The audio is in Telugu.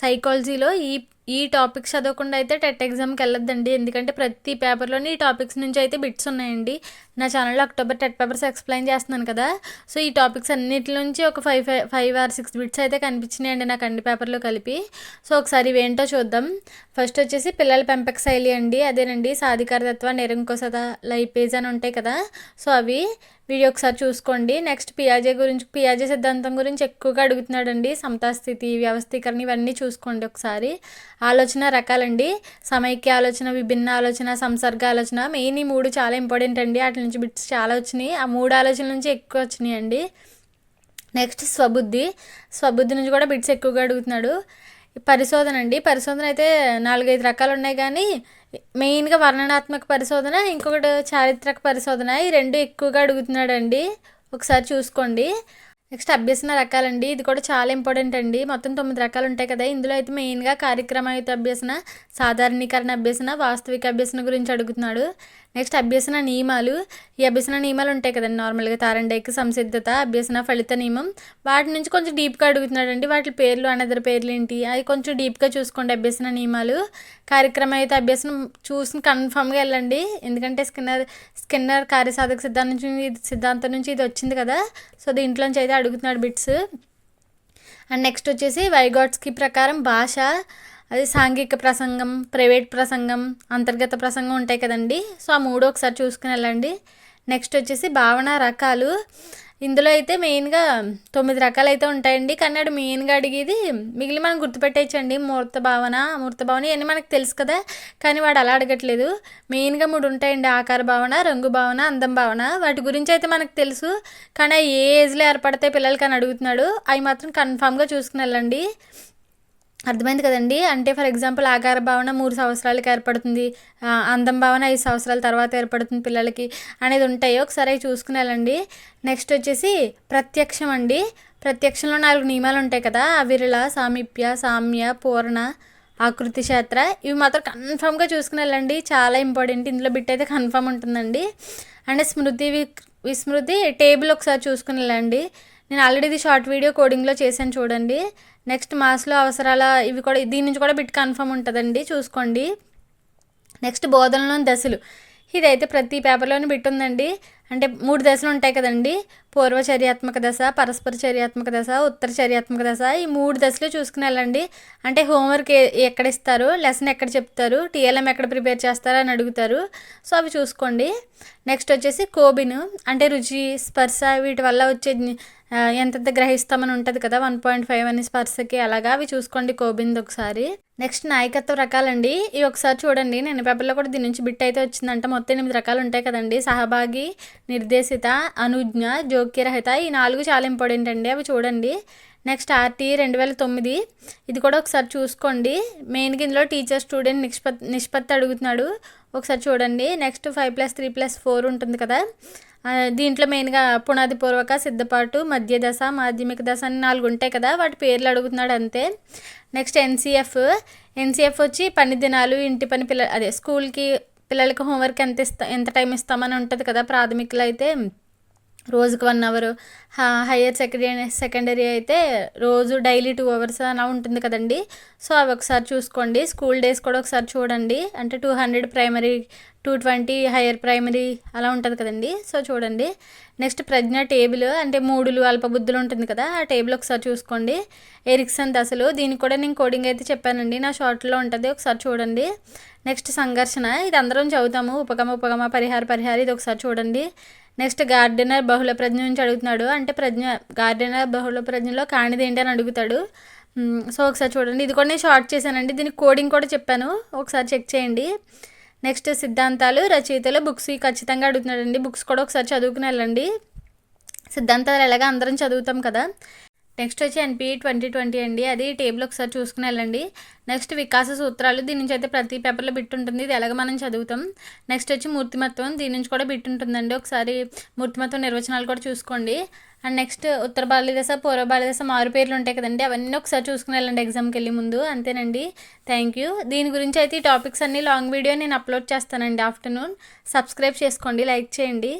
సైకాలజీలో ఈ టాపిక్స్ చదవకుండా అయితే టెట్ ఎగ్జామ్కి వెళ్ళొద్దండి. ఎందుకంటే ప్రతి పేపర్లోని ఈ టాపిక్స్ నుంచి అయితే బిట్స్ ఉన్నాయండి. నా ఛానల్లో అక్టోబర్ టెట్ పేపర్స్ ఎక్స్ప్లెయిన్ చేస్తున్నాను కదా. సో ఈ టాపిక్స్ అన్నిటి నుంచి ఒక 5 or 6 బిట్స్ అయితే కనిపించినాయండి నాకు అన్ని పేపర్లో కలిపి. సో ఒకసారి ఇవేంటో చూద్దాం. ఫస్ట్ వచ్చేసి పిల్లల పెంపక శైలి అండి. అదేనండి సాధికారతత్వ, నిరంకుశత, లైపేజ్ అని ఉంటాయి కదా. సో అవి వీడియో ఒకసారి చూసుకోండి. నెక్స్ట్ పియాజే సిద్ధాంతం గురించి ఎక్కువగా అడుగుతున్నాడండి. సమతాస్థితి, వ్యవస్థీకరణ ఇవన్నీ చూసుకోండి ఒకసారి. ఆలోచన రకాలండి. సమైక్య ఆలోచన, విభిన్న ఆలోచన, సంసర్గ ఆలోచన, మెయిన్ ఈ 3 చాలా ఇంపార్టెంట్ అండి. వాటి నుంచి బిట్స్ చాలా వచ్చినాయి. ఆ 3 ఆలోచనల నుంచి ఎక్కువ వచ్చినాయి అండి. నెక్స్ట్ స్వబుద్ధి నుంచి కూడా బిట్స్ ఎక్కువగా అడుగుతున్నాడు. పరిశోధన అండి. పరిశోధన అయితే 4-5 రకాలు ఉన్నాయి, కానీ మెయిన్గా వర్ణనాత్మక పరిశోధన, ఇంకొకటి చారిత్రక పరిశోధన, ఈ 2 ఎక్కువగా అడుగుతున్నాడు అండి. ఒకసారి చూసుకోండి. నెక్స్ట్ అభ్యసన రకాలండి. ఇది కూడా చాలా ఇంపార్టెంట్ అండి. మొత్తం 9 రకాలు ఉంటాయి కదా. ఇందులో అయితే మెయిన్గా కార్యక్రమయుత అభ్యసన, సాధారణీకరణ అభ్యసన, వాస్తవిక అభ్యసన గురించి అడుగుతున్నాడు. నెక్స్ట్ అభ్యసన నియమాలు. ఈ అభ్యసన నియమాలు ఉంటాయి కదండి నార్మల్గా, తారండైక్, సంసిద్ధత, అభ్యసన ఫలిత నియమం. వాటి నుంచి కొంచెం డీప్గా అడుగుతున్నాడు అండి. వాటి పేర్లు, అనదర్ పేర్లు ఏంటి, అది కొంచెం డీప్గా చూసుకోండి. అభ్యసన నియమాలు, కార్యక్రమయుత అభ్యసనం చూసి కన్ఫామ్గా వెళ్ళండి. ఎందుకంటే స్కిన్నర్ కార్యసాధక సిద్ధాంతం నుంచి ఇది వచ్చింది కదా. సో దీంట్లోంచి అయితే అడుగుతున్నాడు బిట్స్. అండ్ నెక్స్ట్ వచ్చేసి వైగాట్స్కీ ప్రకారం భాష, అది సాంఘిక ప్రసంగం, ప్రైవేట్ ప్రసంగం, అంతర్గత ప్రసంగం ఉంటాయి కదండి. సో ఆ 3 ఒకసారి చూసుకుని వెళ్ళండి. నెక్స్ట్ వచ్చేసి భావన రకాలు. ఇందులో అయితే మెయిన్గా 9 రకాలు అయితే ఉంటాయండి, కానీ వాడు మెయిన్గా అడిగేది మిగిలిన మనం గుర్తుపెట్టేయచ్చండి. మూర్త భావన ఇవన్నీ మనకు తెలుసు కదా, కానీ వాడు అలా అడగట్లేదు. మెయిన్గా 3 ఉంటాయండి: ఆకార భావన, రంగు భావన, అందం భావన. వాటి గురించి అయితే మనకు తెలుసు, కానీ ఏ ఏజ్లో ఏర్పడతాయి పిల్లలకి అని అడుగుతున్నాడు. అవి మాత్రం కన్ఫామ్గా చూసుకుని వెళ్ళండి. అర్థమైంది కదండి. అంటే ఫర్ ఎగ్జాంపుల్ ఆకార భావన 3 సంవత్సరాలకి ఏర్పడుతుంది, అందం భావన 5 సంవత్సరాల తర్వాత ఏర్పడుతుంది పిల్లలకి అనేది ఉంటాయి. ఒకసారి అవి చూసుకుని వెళ్ళండి. నెక్స్ట్ వచ్చేసి ప్రత్యక్షం అండి. ప్రత్యక్షంలో 4 నియమాలు ఉంటాయి కదా: అవిరళ, సామీప్య, సామ్య, పూర్ణ, ఆకృతి క్షేత్ర. ఇవి మాత్రం కన్ఫామ్గా చూసుకుని వెళ్ళండి. చాలా ఇంపార్టెంట్. ఇందులో బిట్ అయితే కన్ఫామ్ ఉంటుందండి. అండ్ స్మృతి విస్మృతి టేబుల్ ఒకసారి చూసుకుని వెళ్ళండి. నేను ఆల్రెడీ ఇది షార్ట్ వీడియో కోడింగ్లో చేశాను చూడండి. నెక్స్ట్ మాస్లో అవసరాల, ఇవి కూడా దీని నుంచి కూడా బిట్ కన్ఫర్మ్ ఉంటుందండి, చూసుకోండి. నెక్స్ట్ బోధనలోని దశలు. ఇదైతే ప్రతి పేపర్లోని బిట్ ఉందండి. అంటే 3 దశలు ఉంటాయి కదండి: పూర్వచర్యాత్మక దశ, పరస్పర చర్యాత్మక దశ, ఉత్తర చర్యాత్మక దశ. ఈ 3 దశలు చూసుకుని వెళ్ళండి. అంటే హోంవర్క్ ఎక్కడ ఇస్తారు, లెసన్ ఎక్కడ చెప్తారు, టీఎల్ఎం ఎక్కడ ప్రిపేర్ చేస్తారు అని అడుగుతారు. సో అవి చూసుకోండి. నెక్స్ట్ వచ్చేసి కోబిన్, అంటే రుచి, స్పర్శ, వీటి వల్ల వచ్చే ఎంతెంత గ్రహిస్తామని ఉంటుంది కదా, 1.5 అని స్పర్శకి, అలాగా అవి చూసుకోండి కోబింది ఒకసారి. నెక్స్ట్ నాయకత్వ రకాలండి. ఇవి ఒకసారి చూడండి. నేను పేపర్లో కూడా దీని నుంచి బిట్ అయితే వచ్చిందంట. మొత్తం 8 రకాలు ఉంటాయి కదండి: సహభాగి, నిర్దేశిత, అనుజ్ఞ, జోక్యరహిత. ఈ 4 చాలా ఇంపార్టెంట్ అండి, అవి చూడండి. నెక్స్ట్ ఆర్టీ 2009, ఇది కూడా ఒకసారి చూసుకోండి. మెయిన్గా ఇందులో టీచర్ స్టూడెంట్ నిష్పత్తి అడుగుతున్నాడు, ఒకసారి చూడండి. నెక్స్ట్ 5+3+4 ఉంటుంది కదా, దీంట్లో మెయిన్గా పునాది పూర్వక, సిద్ధపాటు, మధ్య దశ, మాధ్యమిక దశ అని 4 ఉంటాయి కదా, వాటి పేర్లు అడుగుతున్నాడు అంతే. నెక్స్ట్ ఎన్సీఎఫ్ వచ్చి పని దినాలు, ఇంటి పని, స్కూల్కి పిల్లలకి హోంవర్క్ ఎంత టైం ఇస్తామని ఉంటుంది కదా. ప్రాథమికలో అయితే రోజుకి 1 అవర్, హయ్యర్ సెకండరీ అయితే రోజు డైలీ 2 అవర్స్ అలా ఉంటుంది కదండి. సో అవి ఒకసారి చూసుకోండి. స్కూల్ డేస్ కూడా ఒకసారి చూడండి. అంటే 200 ప్రైమరీ, 220 హయ్యర్ ప్రైమరీ అలా ఉంటుంది కదండి. సో చూడండి. నెక్స్ట్ ప్రజ్ఞ టేబుల్, అంటే 3లు, అల్పబుద్ధులు ఉంటుంది కదా, ఆ టేబుల్ ఒకసారి చూసుకోండి. ఎరిక్సన్ దశలు, దీనికి కూడా నేను కోడింగ్ అయితే చెప్పానండి, నా షార్ట్లో ఉంటుంది, ఒకసారి చూడండి. నెక్స్ట్ సంఘర్షణ, ఇది అందరం చదువుతాము: ఉపగమ, పరిహార, ఇది ఒకసారి చూడండి. నెక్స్ట్ గార్డెనర్ బహుళ ప్రజ్ఞ నుంచి అడుగుతున్నాడు. అంటే గార్డెనర్ బహుళ ప్రజ్ఞలో కానిది ఏంటి అని అడుగుతాడు. సో ఒకసారి చూడండి. ఇది కూడా నేను షార్ట్ చేశానండి, దీనికి కోడింగ్ కూడా చెప్పాను, ఒకసారి చెక్ చేయండి. నెక్స్ట్ సిద్ధాంతాలు, రచయితలు, బుక్స్ ఖచ్చితంగా అడుగుతున్నాడండి. బుక్స్ కూడా ఒకసారి చదువుకుని వెళ్ళండి. సిద్ధాంతాలు ఎలాగా అందరం చదువుతాం కదా. నెక్స్ట్ వచ్చి ఎన్పిఈ 2020 అండి, అది టేబుల్ ఒకసారి చూసుకుని వెళ్ళండి. నెక్స్ట్ వికాస సూత్రాలు, దీని నుంచి అయితే ప్రతి పేపర్లో బిట్ ఉంటుంది, ఇది ఎలాగ మనం చదువుతాం. నెక్స్ట్ వచ్చి మూర్తిమత్వం, దీని నుంచి కూడా బిట్ ఉంటుందండి, ఒకసారి మూర్తిమత్వం నిర్వచనాలు కూడా చూసుకోండి. అండ్ నెక్స్ట్ ఉత్తర భారతదేశ, పూర్వ భారతదేశ మారు పేర్లు ఉంటాయి కదండి, అవన్నీ ఒకసారి చూసుకుని వెళ్ళండి ఎగ్జామ్కి వెళ్ళే ముందు. అంతేనండి. Thank you. దీని గురించి అయితే ఈ టాపిక్స్ అన్ని లాంగ్ వీడియో నేను అప్లోడ్ చేస్తానండి ఆఫ్టర్నూన్. సబ్స్క్రైబ్ చేసుకోండి, లైక్ చేయండి.